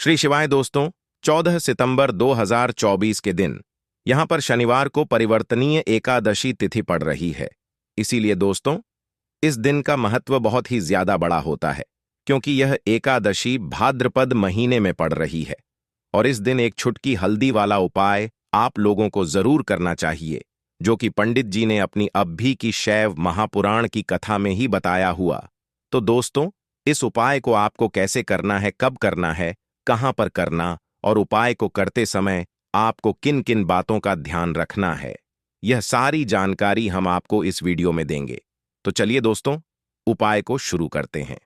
श्री शिवाय दोस्तों, 14 सितंबर 2024 के दिन यहां पर शनिवार को परिवर्तनीय एकादशी तिथि पड़ रही है। इसीलिए दोस्तों, इस दिन का महत्व बहुत ही ज्यादा बड़ा होता है, क्योंकि यह एकादशी भाद्रपद महीने में पड़ रही है। और इस दिन एक छुटकी हल्दी वाला उपाय आप लोगों को जरूर करना चाहिए, जो कि पंडित जी ने अपनी अब भी की शैव महापुराण की कथा में ही बताया हुआ। तो दोस्तों, इस उपाय को आपको कैसे करना है, कब करना है, कहां पर करना और उपाय को करते समय आपको किन किन बातों का ध्यान रखना है, यह सारी जानकारी हम आपको इस वीडियो में देंगे। तो चलिए दोस्तों, उपाय को शुरू करते हैं।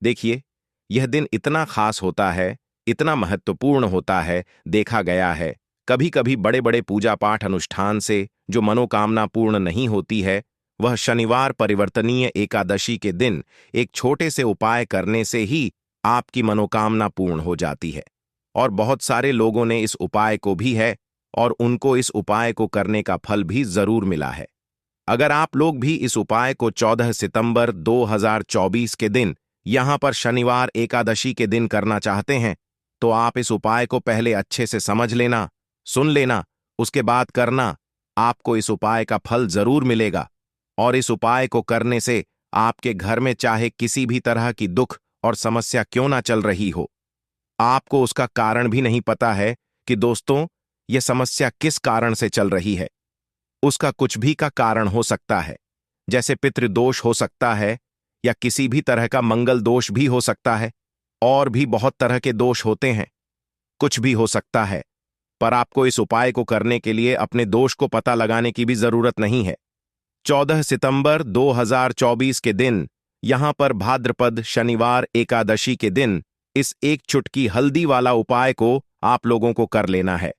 देखिए, यह दिन इतना खास होता है, इतना महत्वपूर्ण होता है, देखा गया है कभी कभी बड़े बड़े पूजा पाठ अनुष्ठान से जो मनोकामना पूर्ण नहीं होती है, वह शनिवार परिवर्तनीय एकादशी के दिन एक छोटे से उपाय करने से ही आपकी मनोकामना पूर्ण हो जाती है। और बहुत सारे लोगों ने इस उपाय को भी है और उनको इस उपाय को करने का फल भी जरूर मिला है। अगर आप लोग भी इस उपाय को 14 सितंबर 2024 के दिन यहां पर शनिवार एकादशी के दिन करना चाहते हैं, तो आप इस उपाय को पहले अच्छे से समझ लेना, सुन लेना, उसके बाद करना। आपको इस उपाय का फल जरूर मिलेगा। और इस उपाय को करने से आपके घर में चाहे किसी भी तरह की दुख और समस्या क्यों ना चल रही हो, आपको उसका कारण भी नहीं पता है कि दोस्तों यह समस्या किस कारण से चल रही है। उसका कुछ भी का कारण हो सकता है, जैसे पितृदोष हो सकता है या किसी भी तरह का मंगल दोष भी हो सकता है, और भी बहुत तरह के दोष होते हैं, कुछ भी हो सकता है। पर आपको इस उपाय को करने के लिए अपने दोष को पता लगाने की भी जरूरत नहीं है। 14 सितंबर 2024 के दिन यहां पर भाद्रपद शनिवार एकादशी के दिन इस एक चुटकी हल्दी वाला उपाय को आप लोगों को कर लेना है।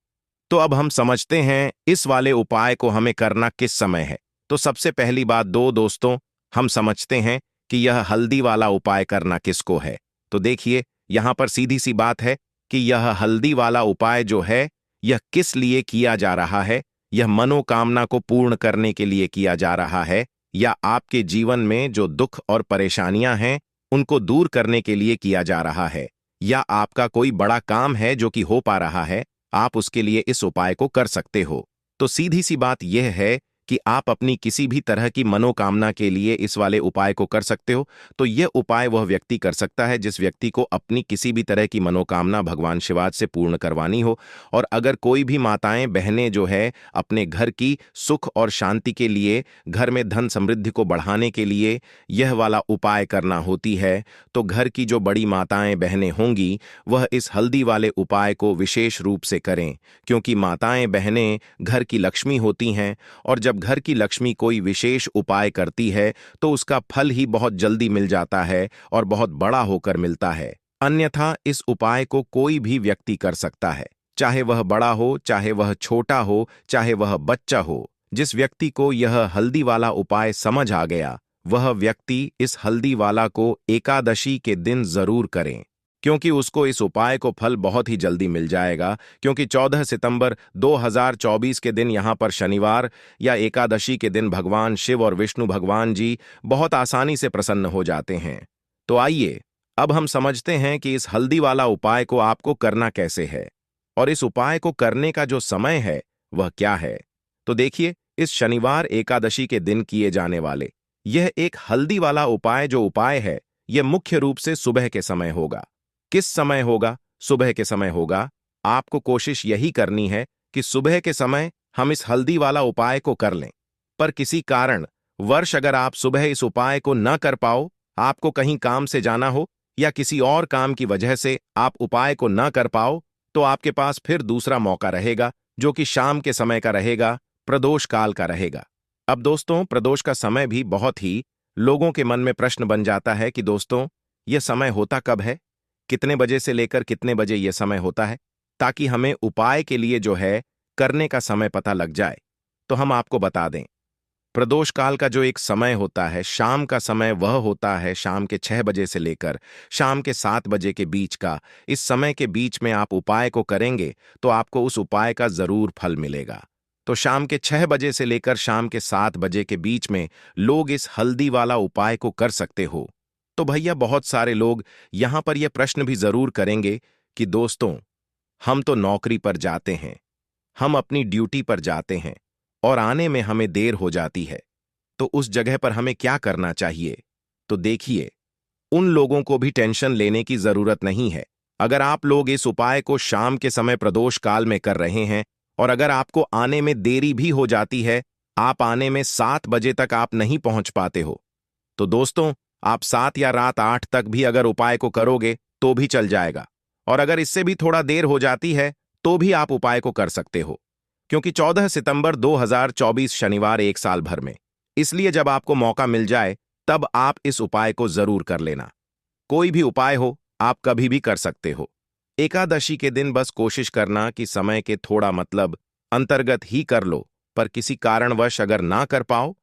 तो अब हम समझते हैं इस वाले उपाय को हमें करना किस समय है। तो सबसे पहली बात दोस्तों, हम समझते हैं कि यह हल्दी वाला उपाय करना किसको है। तो देखिए, यहां पर सीधी सी बात है कि यह हल्दी वाला उपाय जो है, यह किस लिए किया जा रहा है। यह मनोकामना को पूर्ण करने के लिए किया जा रहा है, या आपके जीवन में जो दुख और परेशानियां हैं उनको दूर करने के लिए किया जा रहा है, या आपका कोई बड़ा काम है जो कि हो पा रहा है, आप उसके लिए इस उपाय को कर सकते हो। तो सीधी सी बात यह है कि आप अपनी किसी भी तरह की मनोकामना के लिए इस वाले उपाय को कर सकते हो। तो यह उपाय वह व्यक्ति कर सकता है जिस व्यक्ति को अपनी किसी भी तरह की मनोकामना भगवान शिवाज से पूर्ण करवानी हो। और अगर कोई भी माताएं बहनें जो है अपने घर की सुख और शांति के लिए, घर में धन समृद्धि को बढ़ाने के लिए यह वाला उपाय करना होती है, तो घर की जो बड़ी माताएं बहनें होंगी वह इस हल्दी वाले उपाय को विशेष रूप से करें, क्योंकि माताएं बहनें घर की लक्ष्मी होती हैं। और जब घर की लक्ष्मी कोई विशेष उपाय करती है तो उसका फल ही बहुत जल्दी मिल जाता है और बहुत बड़ा होकर मिलता है। अन्यथा इस उपाय को कोई भी व्यक्ति कर सकता है, चाहे वह बड़ा हो, चाहे वह छोटा हो, चाहे वह बच्चा हो। जिस व्यक्ति को यह हल्दी वाला उपाय समझ आ गया, वह व्यक्ति इस हल्दी वाला को एकादशी के दिन जरूर करें, क्योंकि उसको इस उपाय को फल बहुत ही जल्दी मिल जाएगा। क्योंकि 14 सितंबर 2024 के दिन यहां पर शनिवार या एकादशी के दिन भगवान शिव और विष्णु भगवान जी बहुत आसानी से प्रसन्न हो जाते हैं। तो आइए, अब हम समझते हैं कि इस हल्दी वाला उपाय को आपको करना कैसे है, और इस उपाय को करने का जो समय है वह क्या है। तो देखिए, इस शनिवार एकादशी के दिन किए जाने वाले यह एक हल्दी वाला उपाय जो उपाय है, यह मुख्य रूप से सुबह के समय होगा। किस समय होगा? सुबह के समय होगा। आपको कोशिश यही करनी है कि सुबह के समय हम इस हल्दी वाला उपाय को कर लें। पर किसी कारण वर्ष अगर आप सुबह इस उपाय को न कर पाओ, आपको कहीं काम से जाना हो या किसी और काम की वजह से आप उपाय को न कर पाओ, तो आपके पास फिर दूसरा मौका रहेगा, जो कि शाम के समय का रहेगा, प्रदोष काल का रहेगा। अब दोस्तों, प्रदोष का समय भी बहुत ही लोगों के मन में प्रश्न बन जाता है कि दोस्तों यह समय होता कब है, कितने बजे से लेकर कितने बजे यह समय होता है, ताकि हमें उपाय के लिए जो है करने का समय पता लग जाए। तो हम आपको बता दें, प्रदोष काल का जो एक समय होता है, शाम का समय, वह होता है शाम के 6 बजे से लेकर शाम के 7 बजे के बीच का। इस समय के बीच में आप उपाय को करेंगे तो आपको उस उपाय का जरूर फल मिलेगा। तो शाम के 6 बजे से लेकर शाम के 7 बजे के बीच में लोग इस हल्दी वाला उपाय को कर सकते हो। तो भैया, बहुत सारे लोग यहां पर यह प्रश्न भी जरूर करेंगे कि दोस्तों, हम तो नौकरी पर जाते हैं, हम अपनी ड्यूटी पर जाते हैं और आने में हमें देर हो जाती है, तो उस जगह पर हमें क्या करना चाहिए? तो देखिए, उन लोगों को भी टेंशन लेने की जरूरत नहीं है। अगर आप लोग इस उपाय को शाम के समय प्रदोष काल में कर रहे हैं और अगर आपको आने में देरी भी हो जाती है, आप आने में 7 बजे तक आप नहीं पहुंच पाते हो, तो दोस्तों, आप 7 या रात 8 तक भी अगर उपाय को करोगे तो भी चल जाएगा। और अगर इससे भी थोड़ा देर हो जाती है तो भी आप उपाय को कर सकते हो, क्योंकि 14 सितंबर 2024 शनिवार एक साल भर में, इसलिए जब आपको मौका मिल जाए तब आप इस उपाय को जरूर कर लेना। कोई भी उपाय हो, आप कभी भी कर सकते हो। एकादशी के दिन बस कोशिश करना कि समय के थोड़ा अंतर्गत ही कर लो, पर किसी कारणवश अगर ना कर पाओ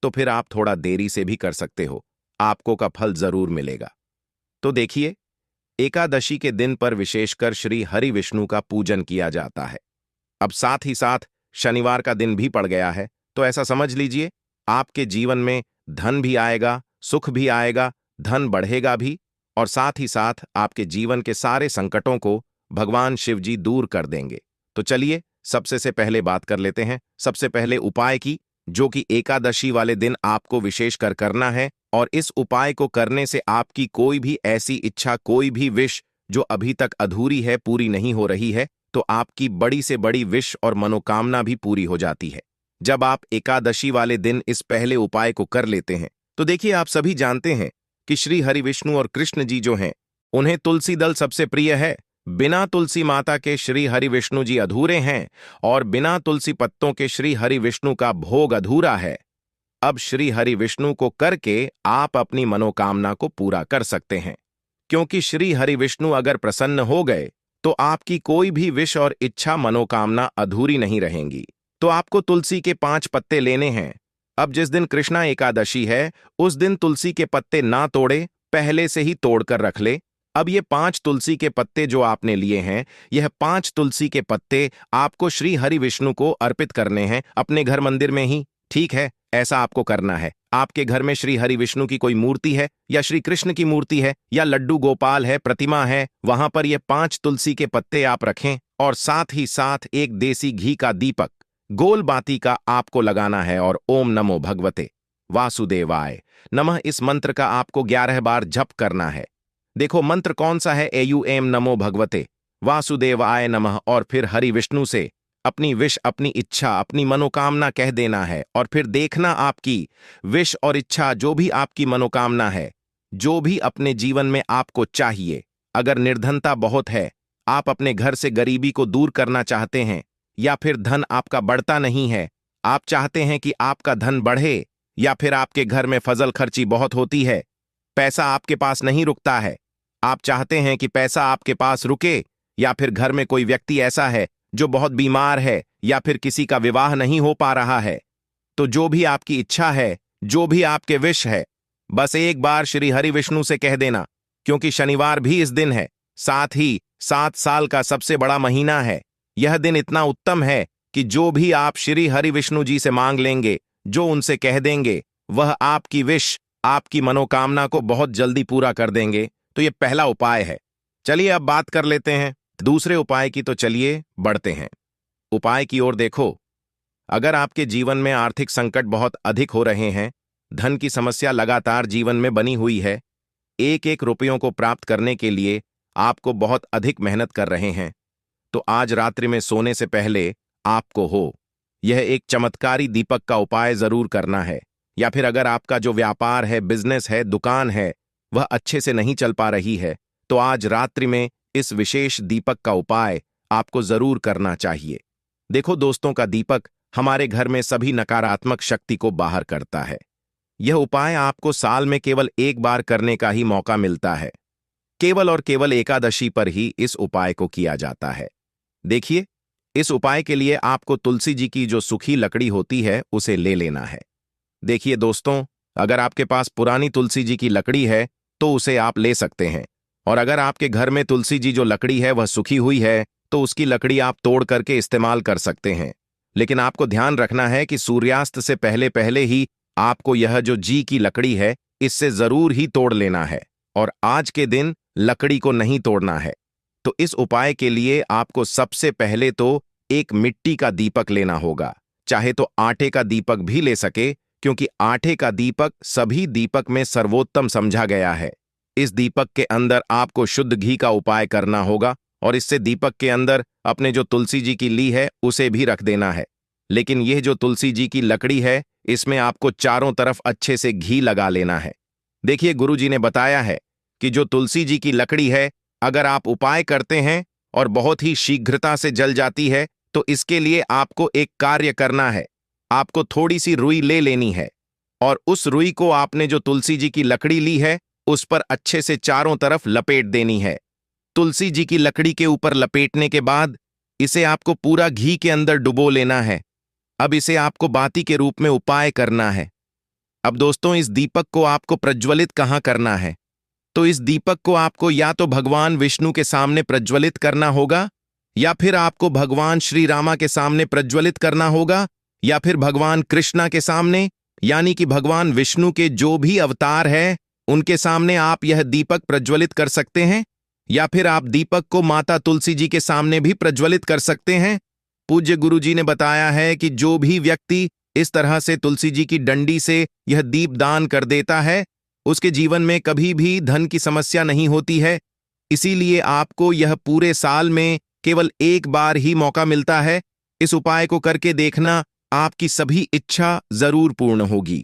तो फिर आप थोड़ा देरी से भी कर सकते हो, आपको का फल जरूर मिलेगा। तो देखिए, एकादशी के दिन पर विशेषकर श्री हरि विष्णु का पूजन किया जाता है। अब साथ ही साथ शनिवार का दिन भी पड़ गया है, तो ऐसा समझ लीजिए आपके जीवन में धन भी आएगा, सुख भी आएगा, धन बढ़ेगा भी, और साथ ही साथ आपके जीवन के सारे संकटों को भगवान शिव जी दूर कर देंगे। तो चलिए सबसे से पहले बात कर लेते हैं, सबसे पहले उपाय की, जो कि एकादशी वाले दिन आपको विशेषकर करना है। और इस उपाय को करने से आपकी कोई भी ऐसी इच्छा, कोई भी विश जो अभी तक अधूरी है, पूरी नहीं हो रही है, तो आपकी बड़ी से बड़ी विश और मनोकामना भी पूरी हो जाती है जब आप एकादशी वाले दिन इस पहले उपाय को कर लेते हैं। तो देखिए, आप सभी जानते हैं कि श्री हरि विष्णु और कृष्ण जी जो हैं, उन्हें तुलसी दल सबसे प्रिय है। बिना तुलसी माता के श्री हरि विष्णु जी अधूरे हैं और बिना तुलसी पत्तों के श्री हरि विष्णु का भोग अधूरा है। अब श्री हरि विष्णु को करके आप अपनी मनोकामना को पूरा कर सकते हैं, क्योंकि श्री हरि विष्णु अगर प्रसन्न हो गए तो आपकी कोई भी विश और इच्छा, मनोकामना अधूरी नहीं रहेंगी। तो आपको तुलसी के 5 पत्ते लेने हैं। अब जिस दिन कृष्णा एकादशी है, उस दिन तुलसी के पत्ते ना तोड़े, पहले से ही तोड़कर रख ले। अब ये 5 तुलसी के पत्ते जो आपने लिए हैं, यह 5 तुलसी के पत्ते आपको श्री हरि विष्णु को अर्पित करने हैं अपने घर मंदिर में ही। ठीक है, ऐसा आपको करना है। आपके घर में श्री हरि विष्णु की कोई मूर्ति है या श्री कृष्ण की मूर्ति है या लड्डू गोपाल है, प्रतिमा है, वहां पर ये 5 तुलसी के पत्ते आप रखें और साथ ही साथ एक देसी घी का दीपक गोल बाती का आपको लगाना है और ओम नमो भगवते वासुदेवाय नमः इस मंत्र का आपको 11 बार जप करना है। देखो मंत्र कौन सा है, एम नमो भगवते वासुदेवाय नमः, और फिर हरि विष्णु से अपनी विश, अपनी इच्छा, अपनी मनोकामना कह देना है। और फिर देखना आपकी विश और इच्छा, जो भी आपकी मनोकामना है, जो भी अपने जीवन में आपको चाहिए, अगर निर्धनता बहुत है, आप अपने घर से गरीबी को दूर करना चाहते हैं, या फिर धन आपका बढ़ता नहीं है, आप चाहते हैं कि आपका धन बढ़े, या फिर आपके घर में फजल खर्ची बहुत होती है, पैसा आपके पास नहीं रुकता है, आप चाहते हैं कि पैसा आपके पास रुके, या फिर घर में कोई व्यक्ति ऐसा है जो बहुत बीमार है, या फिर किसी का विवाह नहीं हो पा रहा है, तो जो भी आपकी इच्छा है, जो भी आपके विश है, बस एक बार श्री हरि विष्णु से कह देना। क्योंकि शनिवार भी इस दिन है, साथ ही 7 साल का सबसे बड़ा महीना है। यह दिन इतना उत्तम है कि जो भी आप श्री हरि विष्णु जी से मांग लेंगे, जो उनसे कह देंगे, वह आपकी विश, आपकी मनोकामना को बहुत जल्दी पूरा कर देंगे। तो यह पहला उपाय है। चलिए अब बात कर लेते हैं दूसरे उपाय की। तो चलिए बढ़ते हैं उपाय की ओर। देखो, अगर आपके जीवन में आर्थिक संकट बहुत अधिक हो रहे हैं, धन की समस्या लगातार जीवन में बनी हुई है, एक एक रुपयों को प्राप्त करने के लिए आपको बहुत अधिक मेहनत कर रहे हैं, तो आज रात्रि में सोने से पहले आपको यह एक चमत्कारी दीपक का उपाय जरूर करना है। या फिर अगर आपका जो व्यापार है, बिजनेस है, दुकान है, वह अच्छे से नहीं चल पा रही है, तो आज रात्रि में इस विशेष दीपक का उपाय आपको जरूर करना चाहिए। देखो दोस्तों, का दीपक हमारे घर में सभी नकारात्मक शक्ति को बाहर करता है। यह उपाय आपको साल में केवल एक बार करने का ही मौका मिलता है। केवल और केवल एकादशी पर ही इस उपाय को किया जाता है। देखिए, इस उपाय के लिए आपको तुलसी जी की जो सूखी लकड़ी होती है, उसे ले लेना है। देखिए दोस्तों, अगर आपके पास पुरानी तुलसी जी की लकड़ी है तो उसे आप ले सकते हैं, और अगर आपके घर में तुलसी जी जो लकड़ी है वह सूखी हुई है, तो उसकी लकड़ी आप तोड़ करके इस्तेमाल कर सकते हैं। लेकिन आपको ध्यान रखना है कि सूर्यास्त से पहले पहले ही आपको यह जो जी की लकड़ी है, इससे जरूर ही तोड़ लेना है, और आज के दिन लकड़ी को नहीं तोड़ना है। तो इस उपाय के लिए आपको सबसे पहले तो एक मिट्टी का दीपक लेना होगा। चाहे तो आटे का दीपक भी ले सके, क्योंकि आटे का दीपक सभी दीपक में सर्वोत्तम समझा गया है। इस दीपक के अंदर आपको शुद्ध घी का उपाय करना होगा और इससे दीपक के अंदर अपने जो तुलसी जी की ली है उसे भी रख देना है। लेकिन यह जो तुलसी जी की लकड़ी है, इसमें आपको चारों तरफ अच्छे से घी लगा लेना है। देखिए, गुरु जी ने बताया है कि जो तुलसी जी की लकड़ी है, अगर आप उपाय करते हैं और बहुत ही शीघ्रता से जल जाती है, तो इसके लिए आपको एक कार्य करना है। आपको थोड़ी सी रुई ले लेनी है और उस रुई को आपने जो तुलसी जी की लकड़ी ली है उस पर अच्छे से चारों तरफ लपेट देनी है। तुलसी जी की लकड़ी के ऊपर लपेटने के बाद इसे आपको पूरा घी के अंदर डुबो लेना है। अब इसे आपको बाती के रूप में उपाय करना है। अब दोस्तों, इस दीपक को आपको प्रज्वलित कहाँ करना है? तो इस दीपक को आपको या तो भगवान विष्णु के सामने प्रज्वलित करना होगा, या फिर आपको भगवान श्री रामा के सामने प्रज्वलित करना होगा, या फिर भगवान कृष्णा के सामने, यानी कि भगवान विष्णु के जो भी अवतार है उनके सामने आप यह दीपक प्रज्वलित कर सकते हैं, या फिर आप दीपक को माता तुलसी जी के सामने भी प्रज्वलित कर सकते हैं। पूज्य गुरु जी ने बताया है कि जो भी व्यक्ति इस तरह से तुलसी जी की डंडी से यह दीप दान कर देता है, उसके जीवन में कभी भी धन की समस्या नहीं होती है। इसीलिए आपको यह पूरे साल में केवल एक बार ही मौका मिलता है। इस उपाय को करके देखना, आपकी सभी इच्छा जरूर पूर्ण होगी।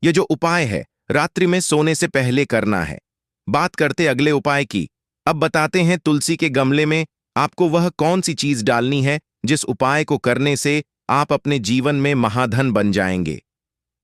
यह जो उपाय है, रात्रि में सोने से पहले करना है। बात करते अगले उपाय की। अब बताते हैं तुलसी के गमले में आपको वह कौन सी चीज डालनी है जिस उपाय को करने से आप अपने जीवन में महाधन बन जाएंगे।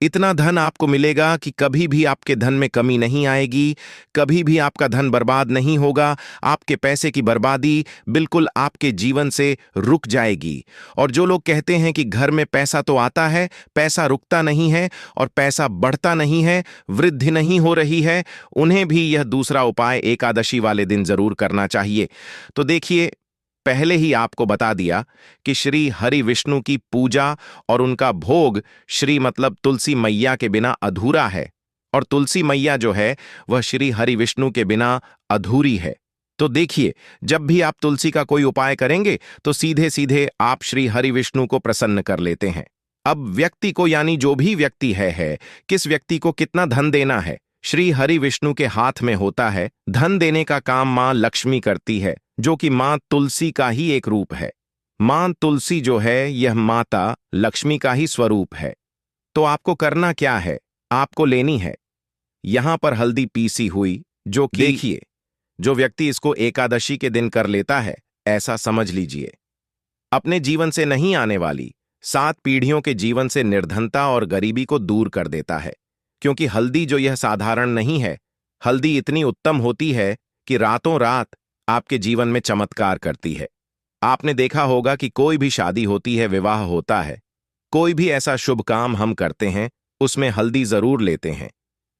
इतना धन आपको मिलेगा कि कभी भी आपके धन में कमी नहीं आएगी, कभी भी आपका धन बर्बाद नहीं होगा। आपके पैसे की बर्बादी बिल्कुल आपके जीवन से रुक जाएगी। और जो लोग कहते हैं कि घर में पैसा तो आता है, पैसा रुकता नहीं है और पैसा बढ़ता नहीं है, वृद्धि नहीं हो रही है, उन्हें भी यह दूसरा उपाय एकादशी वाले दिन जरूर करना चाहिए। तो देखिए, पहले ही आपको बता दिया कि श्री हरि विष्णु की पूजा और उनका भोग श्री मतलब तुलसी मैया के बिना अधूरा है, और तुलसी मैया जो है वह श्री हरि विष्णु के बिना अधूरी है। तो देखिए, जब भी आप तुलसी का कोई उपाय करेंगे तो सीधे सीधे आप श्री हरि विष्णु को प्रसन्न कर लेते हैं। अब व्यक्ति को, यानी जो भी व्यक्ति है, किस व्यक्ति को कितना धन देना है, श्री हरि विष्णु के हाथ में होता है। धन देने का काम मां लक्ष्मी करती है, जो कि मां तुलसी का ही एक रूप है। मां तुलसी जो है यह माता लक्ष्मी का ही स्वरूप है। तो आपको करना क्या है? आपको लेनी है यहां पर हल्दी पीसी हुई, जो कि देखिए, जो व्यक्ति इसको एकादशी के दिन कर लेता है, ऐसा समझ लीजिए अपने जीवन से नहीं आने वाली 7 पीढ़ियों के जीवन से निर्धनता और गरीबी को दूर कर देता है। क्योंकि हल्दी जो यह साधारण नहीं है, हल्दी इतनी उत्तम होती है कि रातों रात आपके जीवन में चमत्कार करती है। आपने देखा होगा कि कोई भी शादी होती है, विवाह होता है, कोई भी ऐसा शुभ काम हम करते हैं, उसमें हल्दी जरूर लेते हैं।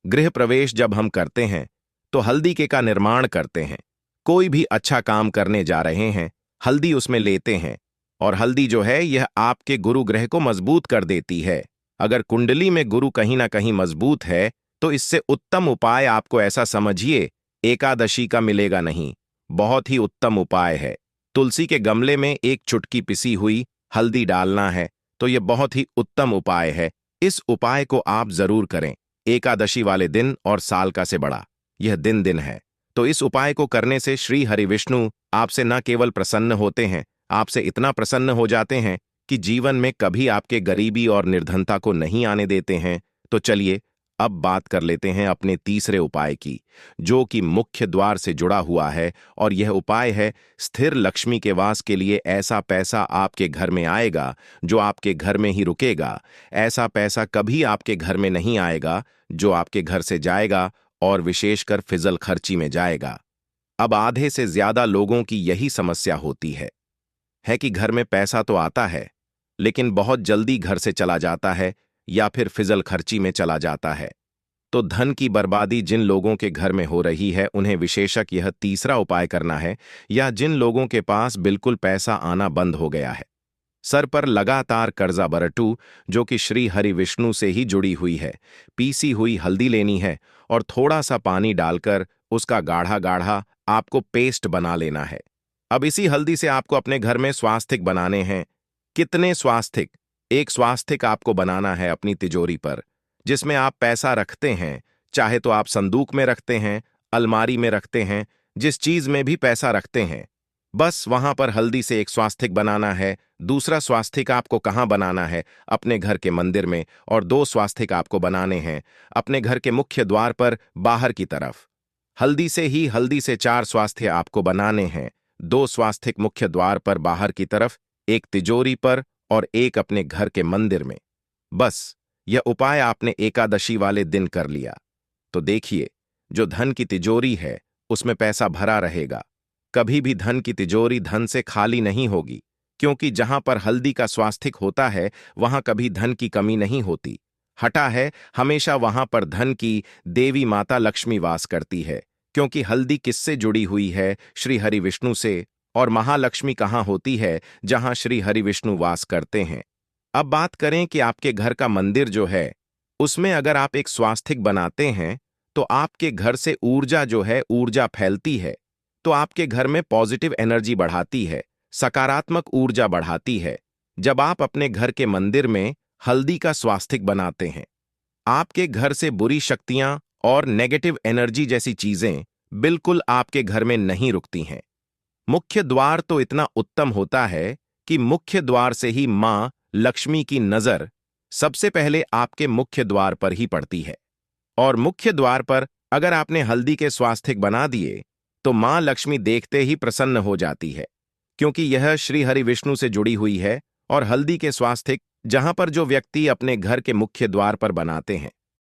गृह प्रवेश जब हम करते हैं तो हल्दी के का निर्माण करते हैं। कोई भी अच्छा काम करने जा रहे हैं, हल्दी उसमें लेते हैं। और हल्दी जो है यह आपके गुरु ग्रह को मजबूत कर देती है। अगर कुंडली में गुरु कहीं ना कहीं मजबूत है तो इससे उत्तम उपाय आपको ऐसा समझिए एकादशी का मिलेगा नहीं। बहुत ही उत्तम उपाय है। तुलसी के गमले में एक चुटकी पिसी हुई हल्दी डालना है, तो यह बहुत ही उत्तम उपाय है। इस उपाय को आप जरूर करें एकादशी वाले दिन, और साल का से बड़ा यह दिन है। तो इस उपाय को करने से श्री हरि विष्णु आपसे न केवल प्रसन्न होते हैं, आपसे इतना प्रसन्न हो जाते हैं कि जीवन में कभी आपके गरीबी और निर्धनता को नहीं आने देते हैं। तो चलिए अब बात कर लेते हैं अपने तीसरे उपाय की, जो कि मुख्य द्वार से जुड़ा हुआ है। और यह उपाय है स्थिर लक्ष्मी के वास के लिए। ऐसा पैसा आपके घर में आएगा जो आपके घर में ही रुकेगा। ऐसा पैसा कभी आपके घर में नहीं आएगा जो आपके घर से जाएगा और विशेषकर फिजल खर्ची में जाएगा। अब आधे से ज्यादा लोगों की यही समस्या होती है कि घर में पैसा तो आता है, लेकिन बहुत जल्दी घर से चला जाता है या फिर फिजल खर्ची में चला जाता है। तो धन की बर्बादी जिन लोगों के घर में हो रही है, उन्हें विशेषक यह तीसरा उपाय करना है। या जिन लोगों के पास बिल्कुल पैसा आना बंद हो गया है, सर पर लगातार कर्जा बरटू, जो कि श्री हरि विष्णु से ही जुड़ी हुई है, पीसी हुई हल्दी लेनी है और थोड़ा सा पानी डालकर उसका गाढ़ा गाढ़ा आपको पेस्ट बना लेना है। अब इसी हल्दी से आपको अपने घर में स्वास्तिक बनाने हैं। कितने स्वास्तिक? एक स्वास्तिक आपको बनाना है अपनी तिजोरी पर, जिसमें आप पैसा रखते हैं। चाहे तो आप संदूक में रखते हैं, अलमारी में रखते हैं, जिस चीज में भी पैसा रखते हैं, बस वहां पर हल्दी से एक स्वास्तिक बनाना है। दूसरा स्वास्तिक आपको कहाँ बनाना है? अपने घर के मंदिर में। और 2 स्वास्तिक आपको बनाने हैं अपने घर के मुख्य द्वार पर बाहर की तरफ। हल्दी से 4 स्वास्तिक आपको बनाने हैं। 2 स्वास्तिक मुख्य द्वार पर बाहर की तरफ, एक तिजोरी पर और एक अपने घर के मंदिर में। बस यह उपाय आपने एकादशी वाले दिन कर लिया तो देखिए, जो धन की तिजोरी है उसमें पैसा भरा रहेगा। कभी भी धन की तिजोरी धन से खाली नहीं होगी, क्योंकि जहां पर हल्दी का स्वास्तिक होता है वहां कभी धन की कमी नहीं होती। हटा है, हमेशा वहां पर धन की देवी माता लक्ष्मी वास करती है, क्योंकि हल्दी किससे जुड़ी हुई है? श्री हरि विष्णु से। और महालक्ष्मी कहाँ होती है? जहां श्री हरि विष्णु वास करते हैं। अब बात करें कि आपके घर का मंदिर जो है उसमें अगर आप एक स्वास्तिक बनाते हैं तो आपके घर से ऊर्जा जो है ऊर्जा फैलती है, तो आपके घर में पॉजिटिव एनर्जी बढ़ाती है, सकारात्मक ऊर्जा बढ़ाती है। जब आप अपने घर के मंदिर में हल्दी का स्वास्तिक बनाते हैं, आपके घर से बुरी शक्तियां और नेगेटिव एनर्जी जैसी चीजें बिल्कुल आपके घर में नहीं रुकती हैं। मुख्य द्वार तो इतना उत्तम होता है कि मुख्य द्वार से ही मां लक्ष्मी की नजर सबसे पहले आपके मुख्य द्वार पर ही पड़ती है। और मुख्य द्वार पर अगर आपने हल्दी के स्वास्तिक बना दिए तो मां लक्ष्मी देखते ही प्रसन्न हो जाती है, क्योंकि यह श्री हरि विष्णु से जुड़ी हुई है। और हल्दी के स्वास्तिक जहां पर जो व्यक्ति अपने घर के मुख्य द्वार पर बनाते हैं